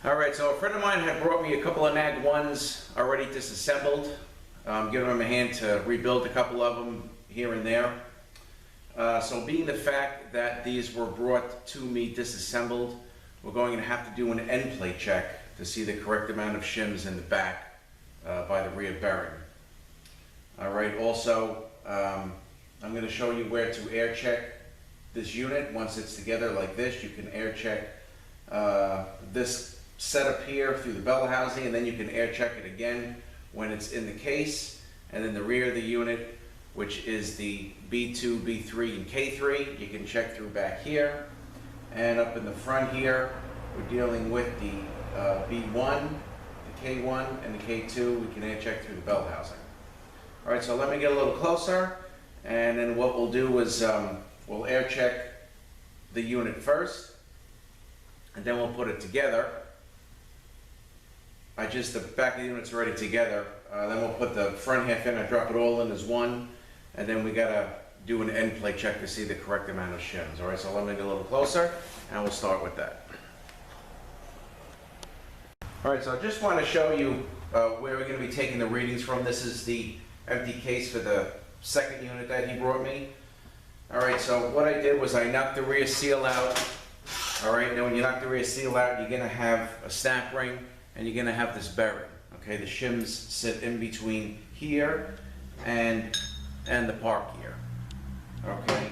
All right, so a friend of mine had brought me a couple of Nag1s already disassembled. I'm giving him a hand to rebuild a couple of them here and there. So being the fact that these were brought to me disassembled, we're going to have to do an end plate check to see the correct amount of shims in the back by the rear bearing. All right, also, I'm going to show you where to air check this unit. Once it's together like this, you can air check this setup here through the bell housing, and then you can air check it again when it's in the case. And then the rear of the unit, which is the B2, B3, and K3, you can check through back here. And up in the front here, we're dealing with the B1, the K1, and the K2. We can air check through the bell housing. All right, so let me get a little closer, and then what we'll do is we'll air check the unit first, and then we'll put it together. The back of the unit's already together. Then we'll put the front half in. I drop it all in as one, and then we gotta do an end plate check to see the correct amount of shims. All right, so let me get a little closer, and we'll start with that. All right, so I just want to show you where we're going to be taking the readings from. This is the empty case for the second unit that he brought me. All right, so what I did was I knocked the rear seal out. All right, now when you knock the rear seal out, you're going to have a snap ring, and you're going to have this bearing. Okay, the shims sit in between here and the park gear. Okay,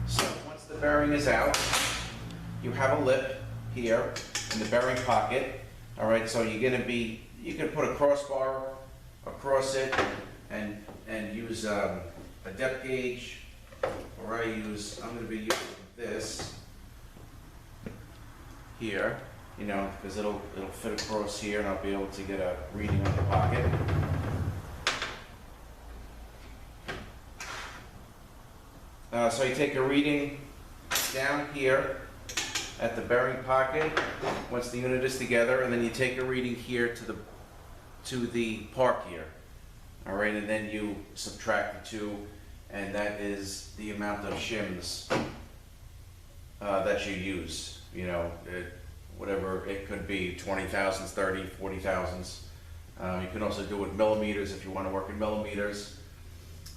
so once the bearing is out, you have a lip here in the bearing pocket. All right, so you can put a crossbar across it and use a depth gauge, or I'm going to be using this here, you know, because it'll fit across here, and I'll be able to get a reading on the pocket. So you take a reading down here at the bearing pocket once the unit is together, and then you take a reading here to the park gear. All right, and then you subtract the two, and that is the amount of shims that you use. You know, whatever it could be, 20 thousandths, 30, 40 thousandths. You can also do it in millimeters if you want to work in millimeters.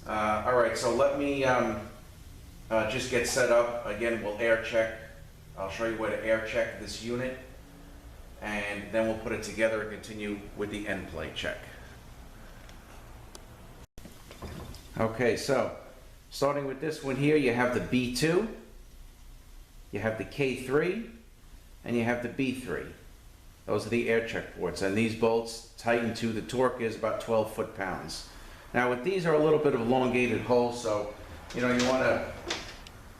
All right, so let me just get set up. Again, we'll air check. I'll show you where to air check this unit, and then we'll put it together and continue with the end plate check. Okay, so starting with this one here, you have the B2, you have the K3, and you have the B3. Those are the air check ports, and these bolts tighten to the torque is about 12 foot-pounds. Now with these are a little bit of elongated holes, so you know you want to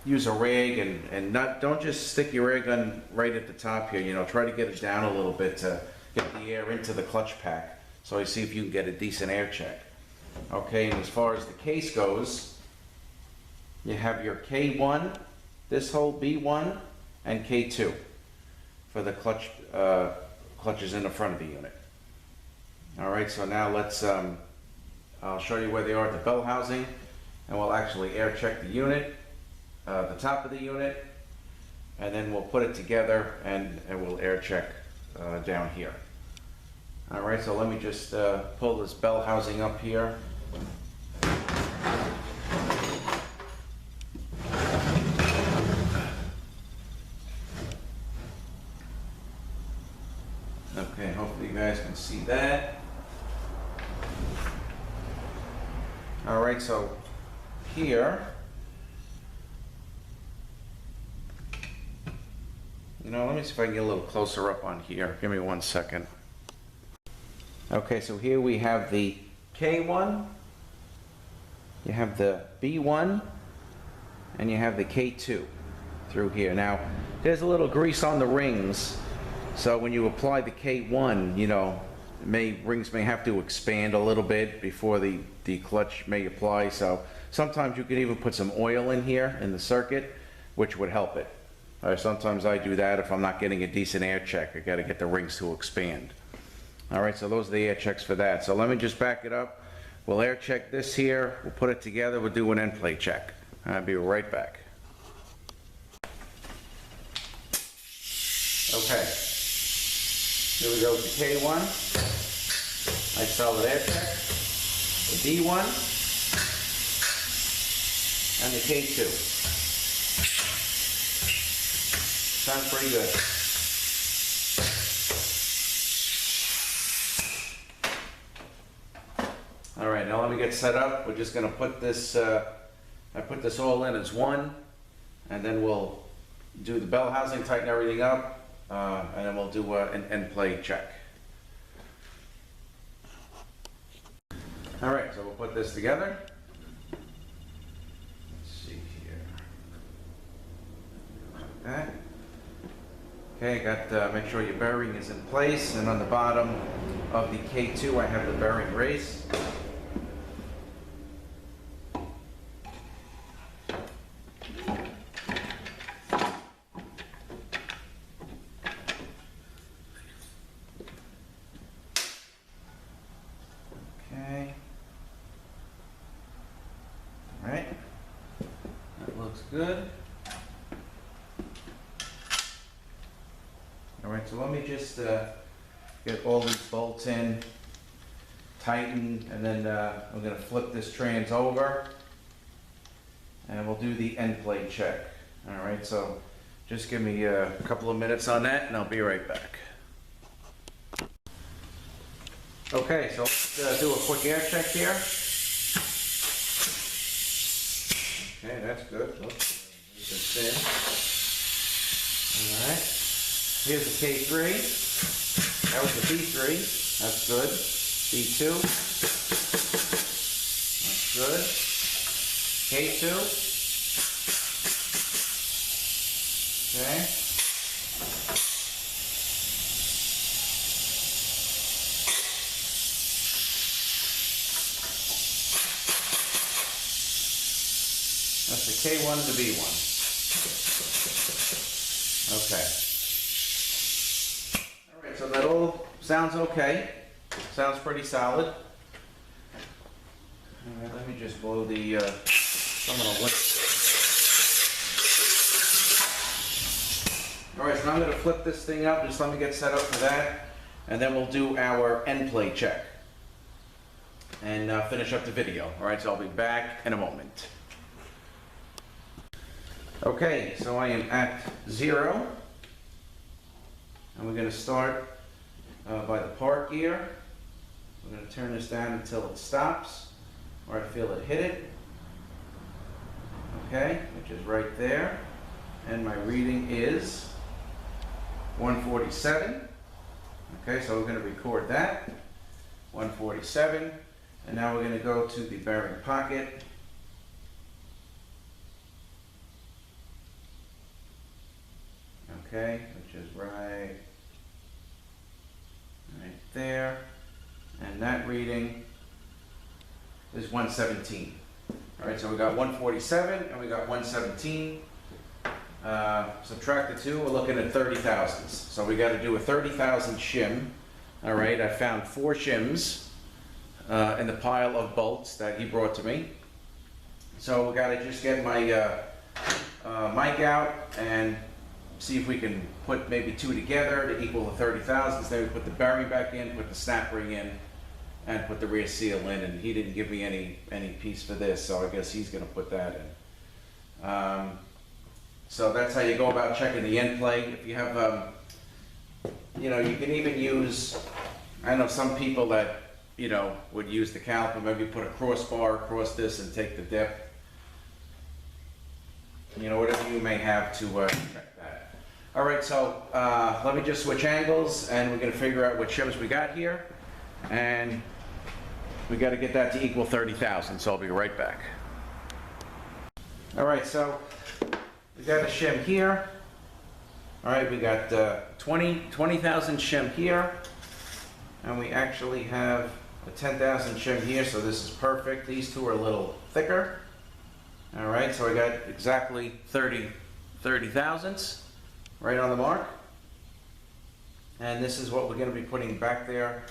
use a rag and don't just stick your air gun right at the top here. You know, try to get it down a little bit to get the air into the clutch pack, so you see if you can get a decent air check. Okay, and as far as the case goes, you have your K1, this hole B1, and K2 for the clutches in the front of the unit. All right, so now let's I'll show you where they are at the bell housing, and we'll actually air check the unit, the top of the unit, and then we'll put it together and we'll air check down here. All right, so let me just pull this bell housing up here. Okay, hopefully you guys can see that. All right, so here, you know, let me see if I can get a little closer up on here. Give me 1 second. Okay, so here we have the K1, you have the B1, and you have the K2 through here. Now, there's a little grease on the rings, so when you apply the K1, you know, rings may have to expand a little bit before the clutch may apply. So sometimes you can even put some oil in here in the circuit, which would help it. Sometimes I do that if I'm not getting a decent air check. I got to get the rings to expand. All right, so those are the air checks for that. So let me just back it up. We'll air check this here. We'll put it together. We'll do an end plate check. I'll be right back. Okay. Here we go with the K1. Nice solid air check. The D1 and the K2. Sounds pretty good. All right, now let me get set up. We're just going to put this, I put this all in as one, and then we'll do the bell housing, tighten everything up, and then we'll do an end play check. All right, so we'll put this together. Let's see here. Like that. Okay, make sure your bearing is in place, and on the bottom of the K2 I have the bearing race. Okay. All right. That looks good. All right, so let me just get all these bolts in, tighten, and then I'm going to flip this trans over, and we'll do the end plate check. All right, so just give me a couple of minutes on that, and I'll be right back. Okay, so let's do a quick air check here. Okay, that's good. Look, this is thin. All right. Here's the K3. That was the B3. That's good. B2. That's good. K2. Okay. That's the K1 and the B1. Okay. So that all sounds okay. Sounds pretty solid. All right, let me just blow the some of the wind. All right, so I'm going to flip this thing up. Just let me get set up for that, and then we'll do our end play check and finish up the video. All right, so I'll be back in a moment. Okay, so I am at 0. And we're going to start by the park gear. We're going to turn this down until it stops, or I feel it hit it. Okay, which is right there. And my reading is 147. Okay, so we're going to record that. 147. And now we're going to go to the bearing pocket. Okay, which is right there, and that reading is 117. All right, so we got 147 and we got 117. Subtract the two, we're looking at 30 thousandths. So we got to do a 30,000 shim. All right, I found 4 shims in the pile of bolts that he brought to me. So we got to just get my mic out and see if we can put maybe 2 together to equal the 30 thousandths. Then we put the bearing back in, put the snap ring in, and put the rear seal in. And he didn't give me any piece for this, so I guess he's going to put that in. So that's how you go about checking the end plate. If you have, you know, you can even use, I know some people that, you know, would use the caliper, maybe put a crossbar across this and take the depth. You know, whatever you may have to check that. All right, so let me just switch angles, and we're going to figure out what shims we got here, and we got to get that to equal 30,000. So I'll be right back. All right, so we got a shim here. All right, we got 20,000 shim here, and we actually have a 10,000 shim here. So this is perfect. These two are a little thicker. All right, so I got exactly 30 thousandths right on the mark. And this is what we're going to be putting back there,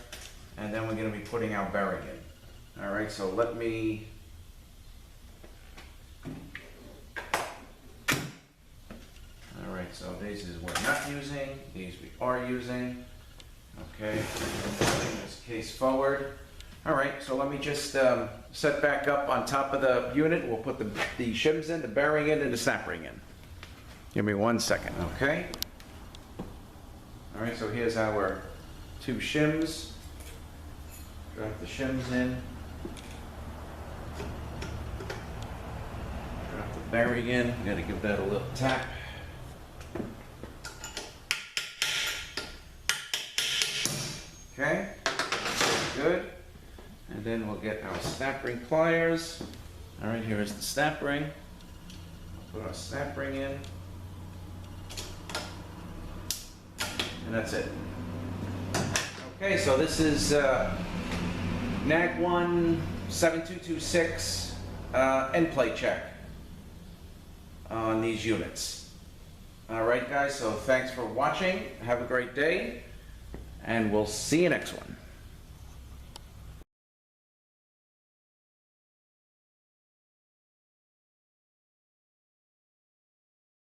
and then we're going to be putting our bearing in. All right, so let me... All right, so these is we're not using, these we are using. Okay, bring this case forward. All right, so let me just set back up on top of the unit. We'll put the shims in, the bearing in, and the snap ring in. Give me 1 second, okay? All right, so here's our 2 shims. Drop the shims in. Drop the bearing in. You gotta give that a little tap. Okay, good. And then we'll get our snap ring pliers. All right, here is the snap ring. Put our snap ring in. And that's it. Okay, so this is Nag1 7226 end plate check on these units. All right, guys, so thanks for watching. Have a great day, and we'll see you next one.